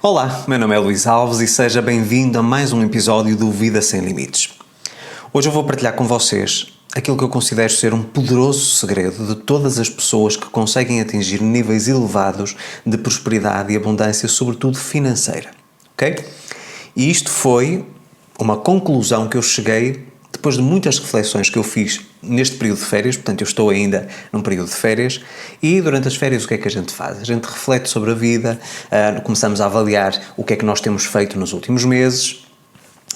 Olá, meu nome é Luís Alves e seja bem-vindo a mais um episódio do Vida Sem Limites. Hoje eu vou partilhar com vocês aquilo que eu considero ser um poderoso segredo de todas as pessoas que conseguem atingir níveis elevados de prosperidade e abundância, sobretudo financeira, ok? E isto foi uma conclusão que eu cheguei depois de muitas reflexões que eu fiz neste período de férias. Portanto, eu estou ainda num período de férias e durante as férias o que é que a gente faz? A gente reflete sobre a vida, começamos a avaliar o que é que nós temos feito nos últimos meses,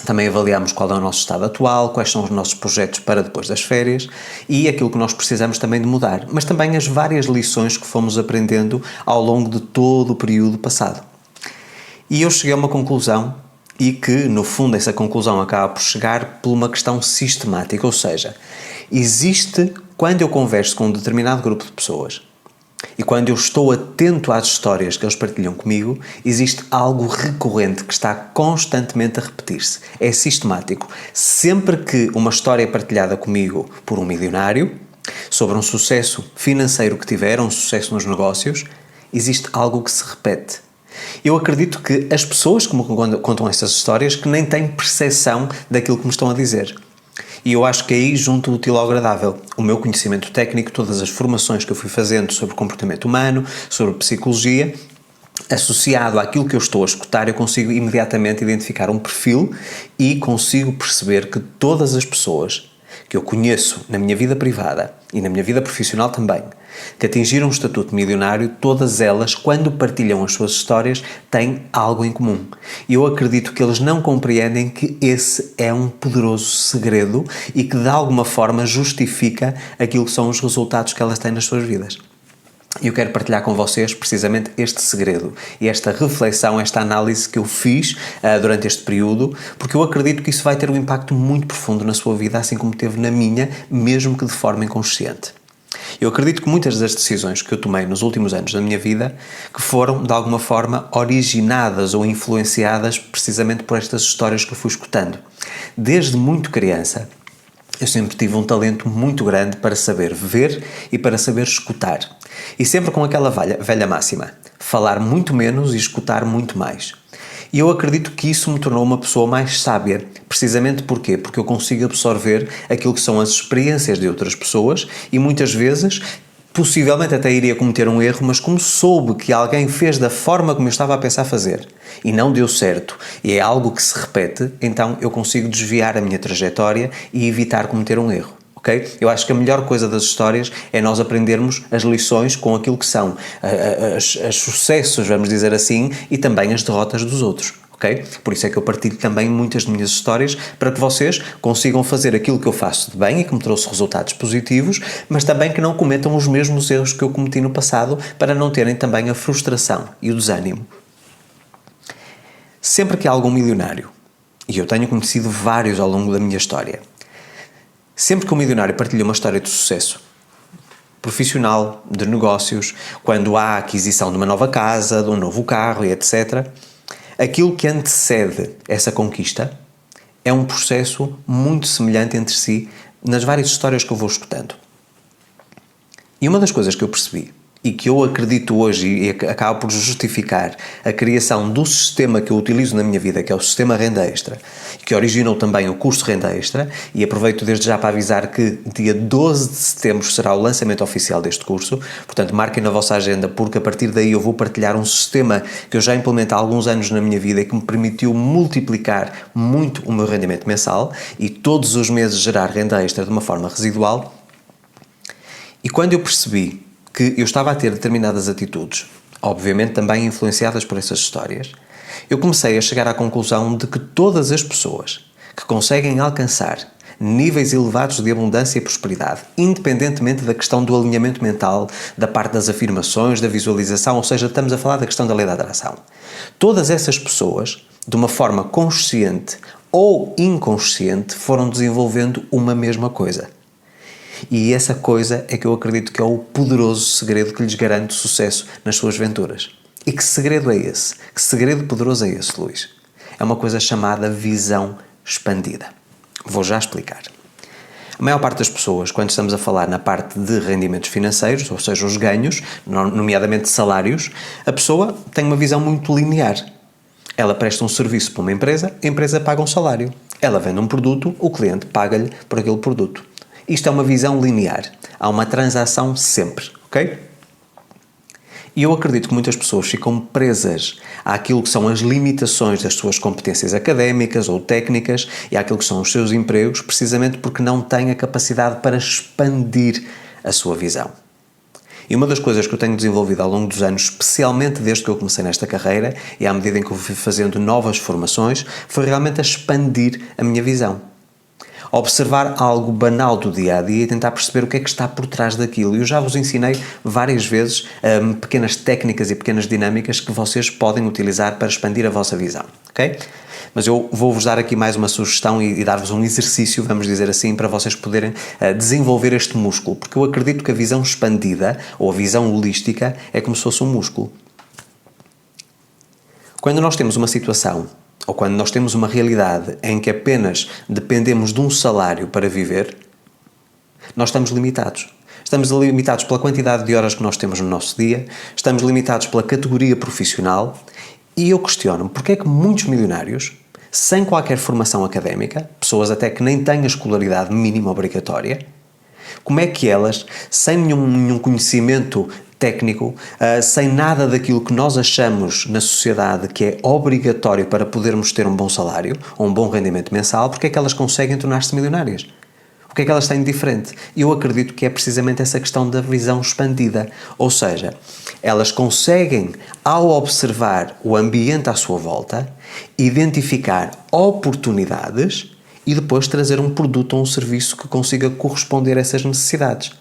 também avaliamos qual é o nosso estado atual, quais são os nossos projetos para depois das férias e aquilo que nós precisamos também de mudar, mas também as várias lições que fomos aprendendo ao longo de todo o período passado. E eu cheguei a uma conclusão e que, no fundo, essa conclusão acaba por chegar por uma questão sistemática, ou seja, quando eu converso com um determinado grupo de pessoas e quando eu estou atento às histórias que eles partilham comigo, existe algo recorrente que está constantemente a repetir-se. É sistemático. Sempre que uma história é partilhada comigo por um milionário, sobre um sucesso financeiro que tiveram, um sucesso nos negócios, existe algo que se repete. Eu acredito que as pessoas que me contam essas histórias que nem têm percepção daquilo que me estão a dizer. E eu acho que aí junto o útil ao agradável. O meu conhecimento técnico, todas as formações que eu fui fazendo sobre comportamento humano, sobre psicologia, associado àquilo que eu estou a escutar, eu consigo imediatamente identificar um perfil e consigo perceber que todas as pessoas que eu conheço na minha vida privada e na minha vida profissional também, que atingiram um estatuto milionário, todas elas, quando partilham as suas histórias, têm algo em comum. E eu acredito que eles não compreendem que esse é um poderoso segredo e que de alguma forma justifica aquilo que são os resultados que elas têm nas suas vidas. E eu quero partilhar com vocês precisamente este segredo e esta reflexão, esta análise que eu fiz durante este período, porque eu acredito que isso vai ter um impacto muito profundo na sua vida, assim como teve na minha, mesmo que de forma inconsciente. Eu acredito que muitas das decisões que eu tomei nos últimos anos da minha vida, que foram de alguma forma originadas ou influenciadas precisamente por estas histórias que eu fui escutando. Desde muito criança, eu sempre tive um talento muito grande para saber ver e para saber escutar. E sempre com aquela velha máxima, falar muito menos e escutar muito mais. E eu acredito que isso me tornou uma pessoa mais sábia. Precisamente porquê? Porque eu consigo absorver aquilo que são as experiências de outras pessoas e muitas vezes, possivelmente até iria cometer um erro, mas como soube que alguém fez da forma como eu estava a pensar fazer e não deu certo, e é algo que se repete, então eu consigo desviar a minha trajetória e evitar cometer um erro. Okay? Eu acho que a melhor coisa das histórias é nós aprendermos as lições com aquilo que são os sucessos, vamos dizer assim, e também as derrotas dos outros. Okay? Por isso é que eu partilho também muitas de minhas histórias para que vocês consigam fazer aquilo que eu faço de bem e que me trouxe resultados positivos, mas também que não cometam os mesmos erros que eu cometi no passado para não terem também a frustração e o desânimo. Sempre que há algum milionário, e eu tenho conhecido vários ao longo da minha história, sempre que um milionário partilha uma história de sucesso profissional, de negócios, quando há a aquisição de uma nova casa, de um novo carro e etc., aquilo que antecede essa conquista é um processo muito semelhante entre si nas várias histórias que eu vou escutando. E uma das coisas que eu percebi e que eu acredito hoje e acaba por justificar a criação do sistema que eu utilizo na minha vida, que é o sistema Renda Extra, que originou também o curso Renda Extra, e aproveito desde já para avisar que dia 12 de setembro será o lançamento oficial deste curso, portanto marquem na vossa agenda, porque a partir daí eu vou partilhar um sistema que eu já implemento há alguns anos na minha vida e que me permitiu multiplicar muito o meu rendimento mensal e todos os meses gerar renda extra de uma forma residual. E quando eu percebi que eu estava a ter determinadas atitudes, obviamente também influenciadas por essas histórias, eu comecei a chegar à conclusão de que todas as pessoas que conseguem alcançar níveis elevados de abundância e prosperidade, independentemente da questão do alinhamento mental, da parte das afirmações, da visualização, ou seja, estamos a falar da questão da lei da atração, todas essas pessoas, de uma forma consciente ou inconsciente, foram desenvolvendo uma mesma coisa. E essa coisa é que eu acredito que é o poderoso segredo que lhes garante sucesso nas suas aventuras. E que segredo é esse? Que segredo poderoso é esse, Luís? É uma coisa chamada visão expandida. Vou já explicar. A maior parte das pessoas, quando estamos a falar na parte de rendimentos financeiros, ou seja, os ganhos, nomeadamente salários, a pessoa tem uma visão muito linear. Ela presta um serviço para uma empresa, a empresa paga um salário. Ela vende um produto, o cliente paga-lhe por aquele produto. Isto é uma visão linear. Há uma transação sempre, ok? E eu acredito que muitas pessoas ficam presas àquilo que são as limitações das suas competências académicas ou técnicas e àquilo que são os seus empregos, precisamente porque não têm a capacidade para expandir a sua visão. E uma das coisas que eu tenho desenvolvido ao longo dos anos, especialmente desde que eu comecei nesta carreira e à medida em que eu fui fazendo novas formações, foi realmente a expandir a minha visão. Observar algo banal do dia-a-dia e tentar perceber o que é que está por trás daquilo. E eu já vos ensinei várias vezes pequenas técnicas e pequenas dinâmicas que vocês podem utilizar para expandir a vossa visão, ok? Mas eu vou-vos dar aqui mais uma sugestão e dar-vos um exercício, vamos dizer assim, para vocês poderem desenvolver este músculo, porque eu acredito que a visão expandida, ou a visão holística, é como se fosse um músculo. Quando nós temos uma situação, ou quando nós temos uma realidade em que apenas dependemos de um salário para viver, nós estamos limitados. Estamos limitados pela quantidade de horas que nós temos no nosso dia, estamos limitados pela categoria profissional e eu questiono-me porque é que muitos milionários, sem qualquer formação académica, pessoas até que nem têm a escolaridade mínima obrigatória, como é que elas, sem nenhum conhecimento técnico, sem nada daquilo que nós achamos na sociedade que é obrigatório para podermos ter um bom salário ou um bom rendimento mensal, porque é que elas conseguem tornar-se milionárias? O que é que elas têm de diferente? Eu acredito que é precisamente essa questão da visão expandida, ou seja, elas conseguem, ao observar o ambiente à sua volta, identificar oportunidades e depois trazer um produto ou um serviço que consiga corresponder a essas necessidades.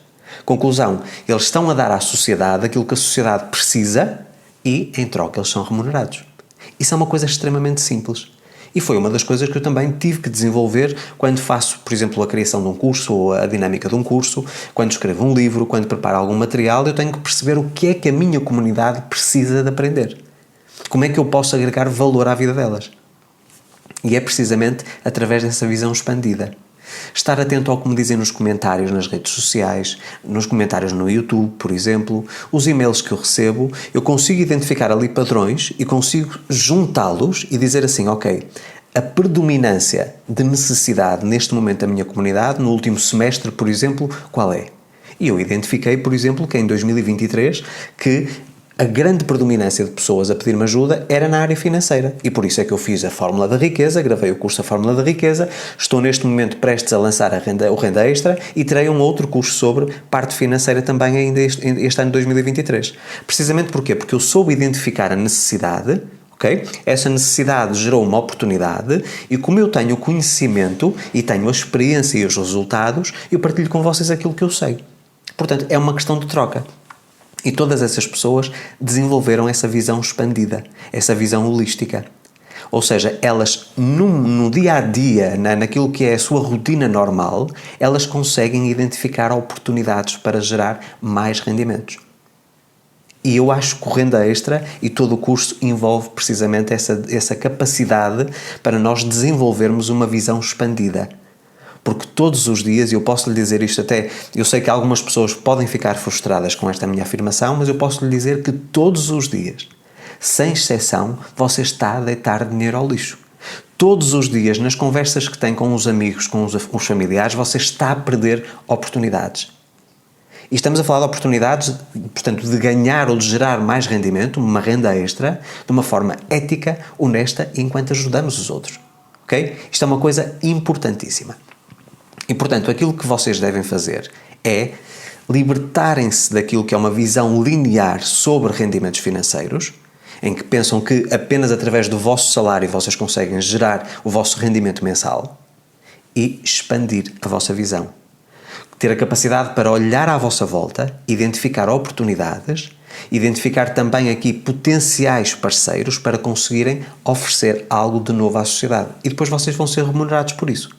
Conclusão, eles estão a dar à sociedade aquilo que a sociedade precisa e, em troca, eles são remunerados. Isso é uma coisa extremamente simples. E foi uma das coisas que eu também tive que desenvolver quando faço, por exemplo, a criação de um curso ou a dinâmica de um curso, quando escrevo um livro, quando preparo algum material, eu tenho que perceber o que é que a minha comunidade precisa de aprender. Como é que eu posso agregar valor à vida delas? E é precisamente através dessa visão expandida. Estar atento ao que me dizem nos comentários nas redes sociais, nos comentários no YouTube, por exemplo, os e-mails que eu recebo, eu consigo identificar ali padrões e consigo juntá-los e dizer assim, ok, a predominância de necessidade neste momento da minha comunidade, no último semestre, por exemplo, qual é? E eu identifiquei, por exemplo, que em 2023, que a grande predominância de pessoas a pedir-me ajuda era na área financeira e por isso é que eu fiz a Fórmula da Riqueza, gravei o curso da Fórmula da Riqueza, estou neste momento prestes a lançar o Renda Extra e terei um outro curso sobre parte financeira também ainda este ano de 2023. Precisamente porquê? Porque eu soube identificar a necessidade, ok? Essa necessidade gerou uma oportunidade e como eu tenho o conhecimento e tenho a experiência e os resultados, eu partilho com vocês aquilo que eu sei. Portanto, é uma questão de troca. E todas essas pessoas desenvolveram essa visão expandida, essa visão holística. Ou seja, elas no dia-a-dia, naquilo que é a sua rotina normal, elas conseguem identificar oportunidades para gerar mais rendimentos. E eu acho que o Renda Extra e todo o curso envolve precisamente essa capacidade para nós desenvolvermos uma visão expandida. Porque todos os dias, e eu posso lhe dizer isto até, eu sei que algumas pessoas podem ficar frustradas com esta minha afirmação, mas eu posso lhe dizer que todos os dias, sem exceção, você está a deitar dinheiro ao lixo. Todos os dias, nas conversas que tem com os amigos, com os familiares, você está a perder oportunidades. E estamos a falar de oportunidades, portanto, de ganhar ou de gerar mais rendimento, uma renda extra, de uma forma ética, honesta, enquanto ajudamos os outros. Ok? Isto é uma coisa importantíssima. E, portanto, aquilo que vocês devem fazer é libertarem-se daquilo que é uma visão linear sobre rendimentos financeiros, em que pensam que apenas através do vosso salário vocês conseguem gerar o vosso rendimento mensal e expandir a vossa visão. Ter a capacidade para olhar à vossa volta, identificar oportunidades, identificar também aqui potenciais parceiros para conseguirem oferecer algo de novo à sociedade. E depois vocês vão ser remunerados por isso.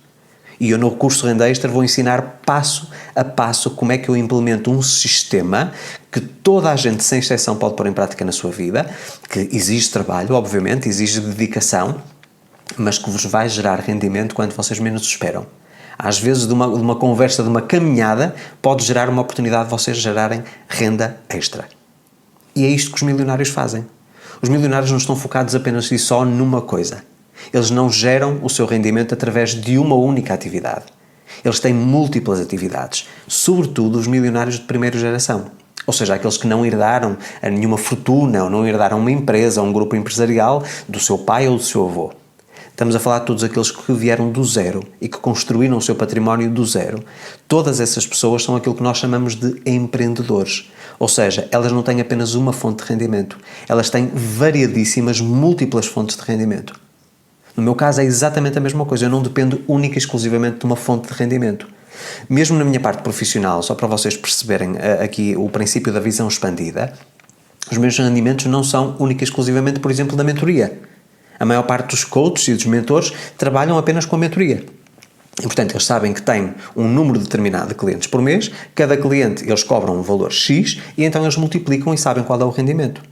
E eu no curso Renda Extra vou ensinar passo a passo como é que eu implemento um sistema que toda a gente, sem exceção, pode pôr em prática na sua vida, que exige trabalho, obviamente, exige dedicação, mas que vos vai gerar rendimento quando vocês menos esperam. Às vezes, de uma conversa, de uma caminhada, pode gerar uma oportunidade de vocês gerarem renda extra. E é isto que os milionários fazem. Os milionários não estão focados apenas e só numa coisa. Eles não geram o seu rendimento através de uma única atividade. Eles têm múltiplas atividades, sobretudo os milionários de primeira geração. Ou seja, aqueles que não herdaram a nenhuma fortuna ou não herdaram uma empresa ou um grupo empresarial do seu pai ou do seu avô. Estamos a falar de todos aqueles que vieram do zero e que construíram o seu património do zero. Todas essas pessoas são aquilo que nós chamamos de empreendedores. Ou seja, elas não têm apenas uma fonte de rendimento. Elas têm variadíssimas, múltiplas fontes de rendimento. No meu caso é exatamente a mesma coisa. Eu não dependo única e exclusivamente de uma fonte de rendimento. Mesmo na minha parte profissional, só para vocês perceberem aqui o princípio da visão expandida, os meus rendimentos não são única e exclusivamente, por exemplo, da mentoria. A maior parte dos coaches e dos mentores trabalham apenas com a mentoria. E, portanto, eles sabem que têm um número determinado de clientes por mês, cada cliente eles cobram um valor X e então eles multiplicam e sabem qual é o rendimento.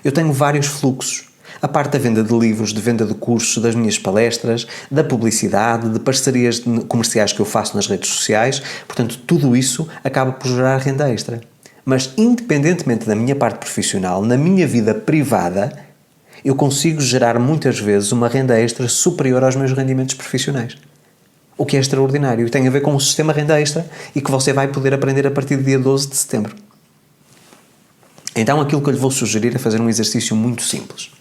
Eu tenho vários fluxos. A parte da venda de livros, de venda de cursos, das minhas palestras, da publicidade, de parcerias comerciais que eu faço nas redes sociais, portanto, tudo isso acaba por gerar renda extra. Mas, independentemente da minha parte profissional, na minha vida privada, eu consigo gerar muitas vezes uma renda extra superior aos meus rendimentos profissionais. O que é extraordinário e tem a ver com o sistema renda extra e que você vai poder aprender a partir do dia 12 de setembro. Então, aquilo que eu lhe vou sugerir é fazer um exercício muito simples.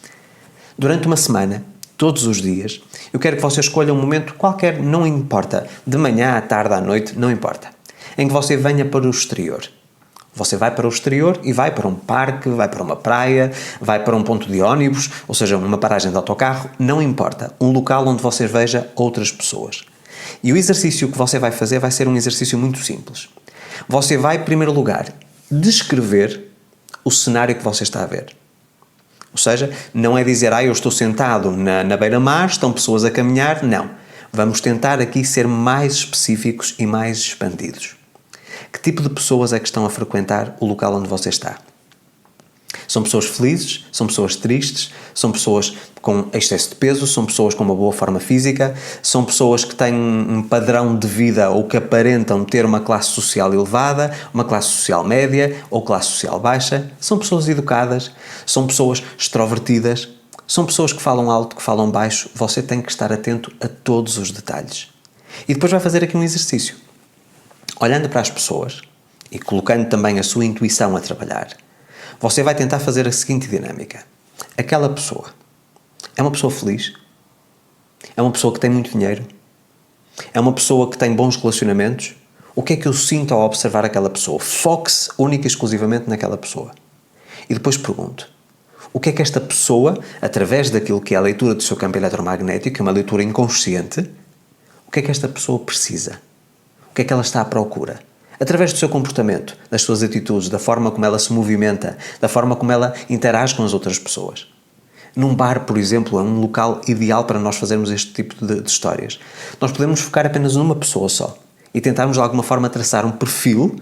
Durante uma semana, todos os dias, eu quero que você escolha um momento qualquer, não importa, de manhã, à tarde, à noite, não importa, em que você venha para o exterior. Você vai para o exterior e vai para um parque, vai para uma praia, vai para um ponto de ônibus, ou seja, uma paragem de autocarro, não importa, um local onde você veja outras pessoas. E o exercício que você vai fazer vai ser um exercício muito simples. Você vai, em primeiro lugar, descrever o cenário que você está a ver. Ou seja, não é dizer, eu estou sentado na beira-mar, estão pessoas a caminhar, não. Vamos tentar aqui ser mais específicos e mais expandidos. Que tipo de pessoas é que estão a frequentar o local onde você está? São pessoas felizes? São pessoas tristes? São pessoas com excesso de peso? São pessoas com uma boa forma física? São pessoas que têm um padrão de vida ou que aparentam ter uma classe social elevada, uma classe social média ou classe social baixa? São pessoas educadas? São pessoas extrovertidas? São pessoas que falam alto, que falam baixo? Você tem que estar atento a todos os detalhes. E depois vai fazer aqui um exercício. Olhando para as pessoas e colocando também a sua intuição a trabalhar, você vai tentar fazer a seguinte dinâmica. Aquela pessoa é uma pessoa feliz? É uma pessoa que tem muito dinheiro? É uma pessoa que tem bons relacionamentos? O que é que eu sinto ao observar aquela pessoa? Foque-se única e exclusivamente naquela pessoa. E depois pergunto, o que é que esta pessoa, através daquilo que é a leitura do seu campo eletromagnético, que é uma leitura inconsciente, o que é que esta pessoa precisa? O que é que ela está à procura? Através do seu comportamento, das suas atitudes, da forma como ela se movimenta, da forma como ela interage com as outras pessoas. Num bar, por exemplo, é um local ideal para nós fazermos este tipo de histórias. Nós podemos focar apenas numa pessoa só e tentarmos de alguma forma traçar um perfil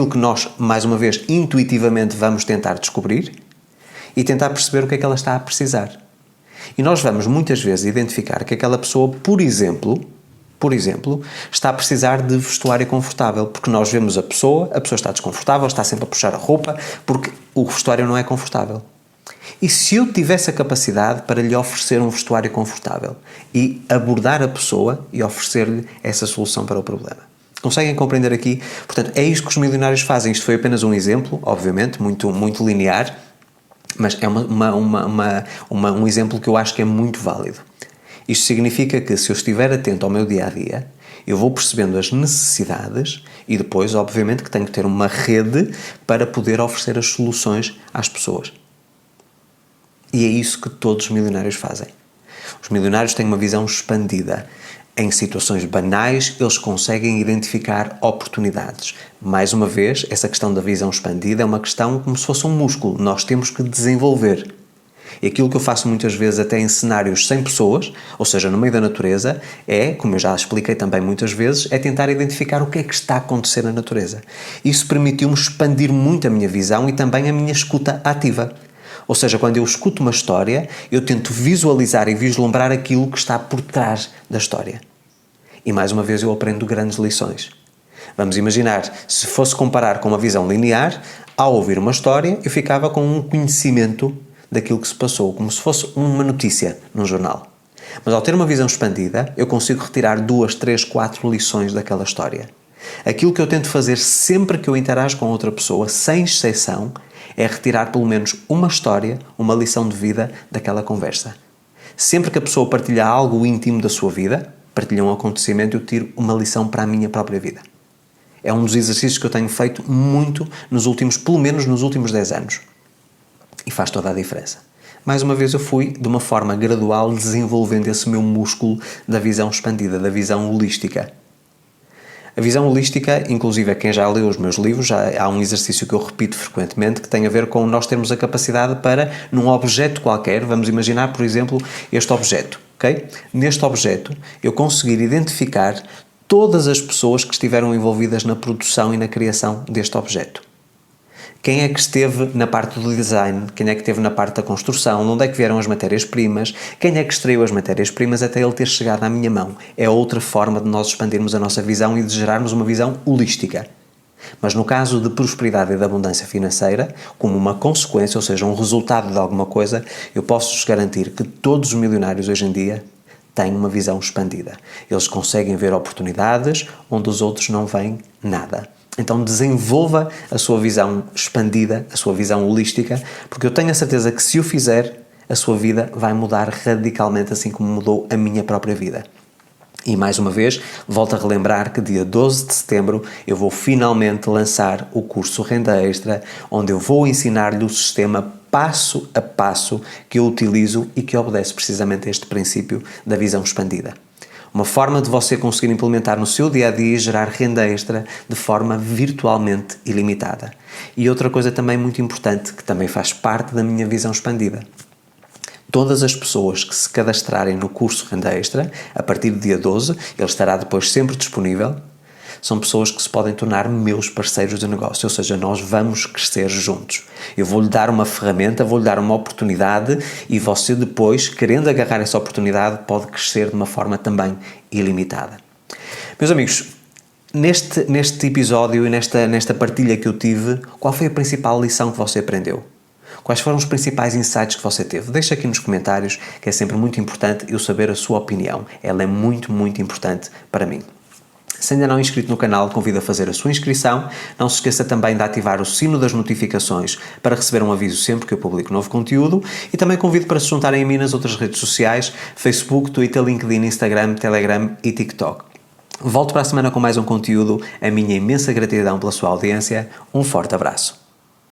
que nós, mais uma vez, intuitivamente vamos tentar descobrir e tentar perceber o que é que ela está a precisar. E nós vamos muitas vezes identificar que aquela pessoa, por exemplo, está a precisar de vestuário confortável, porque nós vemos a pessoa está desconfortável, está sempre a puxar a roupa, porque o vestuário não é confortável. E se eu tivesse a capacidade para lhe oferecer um vestuário confortável e abordar a pessoa e oferecer-lhe essa solução para o problema? Conseguem compreender aqui? Portanto, é isto que os milionários fazem. Isto foi apenas um exemplo, obviamente, muito, muito linear, mas é um exemplo que eu acho que é muito válido. Isto significa que se eu estiver atento ao meu dia-a-dia, eu vou percebendo as necessidades e depois, obviamente, que tenho que ter uma rede para poder oferecer as soluções às pessoas. E é isso que todos os milionários fazem. Os milionários têm uma visão expandida. Em situações banais, eles conseguem identificar oportunidades. Mais uma vez, essa questão da visão expandida é uma questão como se fosse um músculo. Nós temos que desenvolver. E aquilo que eu faço muitas vezes até em cenários sem pessoas, ou seja, no meio da natureza, é, como eu já expliquei também muitas vezes, é tentar identificar o que é que está a acontecer na natureza. Isso permitiu-me expandir muito a minha visão e também a minha escuta ativa. Ou seja, quando eu escuto uma história, eu tento visualizar e vislumbrar aquilo que está por trás da história. E mais uma vez eu aprendo grandes lições. Vamos imaginar, se fosse comparar com uma visão linear, ao ouvir uma história, eu ficava com um conhecimento daquilo que se passou, como se fosse uma notícia num jornal. Mas ao ter uma visão expandida, eu consigo retirar 2, 3, 4 lições daquela história. Aquilo que eu tento fazer sempre que eu interajo com outra pessoa, sem exceção, é retirar pelo menos uma história, uma lição de vida daquela conversa. Sempre que a pessoa partilha algo íntimo da sua vida, partilha um acontecimento, eu tiro uma lição para a minha própria vida. É um dos exercícios que eu tenho feito muito pelo menos nos últimos 10 anos. E faz toda a diferença. Mais uma vez eu fui, de uma forma gradual, desenvolvendo esse meu músculo da visão expandida, da visão holística. A visão holística, inclusive quem já leu os meus livros, já há um exercício que eu repito frequentemente que tem a ver com nós termos a capacidade para, num objeto qualquer, vamos imaginar, por exemplo, este objeto, ok? Neste objeto, eu conseguir identificar todas as pessoas que estiveram envolvidas na produção e na criação deste objeto. Quem é que esteve na parte do design? Quem é que esteve na parte da construção? De onde é que vieram as matérias-primas? Quem é que extraiu as matérias-primas até ele ter chegado à minha mão? É outra forma de nós expandirmos a nossa visão e de gerarmos uma visão holística. Mas no caso de prosperidade e de abundância financeira, como uma consequência, ou seja, um resultado de alguma coisa, eu posso-vos garantir que todos os milionários hoje em dia têm uma visão expandida. Eles conseguem ver oportunidades onde os outros não veem nada. Então desenvolva a sua visão expandida, a sua visão holística, porque eu tenho a certeza que se o fizer, a sua vida vai mudar radicalmente, assim como mudou a minha própria vida. E mais uma vez, volto a relembrar que dia 12 de setembro eu vou finalmente lançar o curso Renda Extra, onde eu vou ensinar-lhe o sistema passo a passo que eu utilizo e que obedece precisamente a este princípio da visão expandida. Uma forma de você conseguir implementar no seu dia-a-dia e gerar renda extra de forma virtualmente ilimitada. E outra coisa também muito importante, que também faz parte da minha visão expandida. Todas as pessoas que se cadastrarem no curso Renda Extra, a partir do dia 12, ele estará depois sempre disponível, são pessoas que se podem tornar meus parceiros de negócio, ou seja, nós vamos crescer juntos. Eu vou-lhe dar uma ferramenta, vou-lhe dar uma oportunidade e você depois, querendo agarrar essa oportunidade, pode crescer de uma forma também ilimitada. Meus amigos, neste episódio e nesta partilha que eu tive, qual foi a principal lição que você aprendeu? Quais foram os principais insights que você teve? Deixa aqui nos comentários, que é sempre muito importante eu saber a sua opinião. Ela é muito, muito importante para mim. Se ainda não é inscrito no canal, convido a fazer a sua inscrição. Não se esqueça também de ativar o sino das notificações para receber um aviso sempre que eu publico novo conteúdo. E também convido para se juntarem a mim nas outras redes sociais, Facebook, Twitter, LinkedIn, Instagram, Telegram e TikTok. Volto para a semana com mais um conteúdo. A minha imensa gratidão pela sua audiência. Um forte abraço.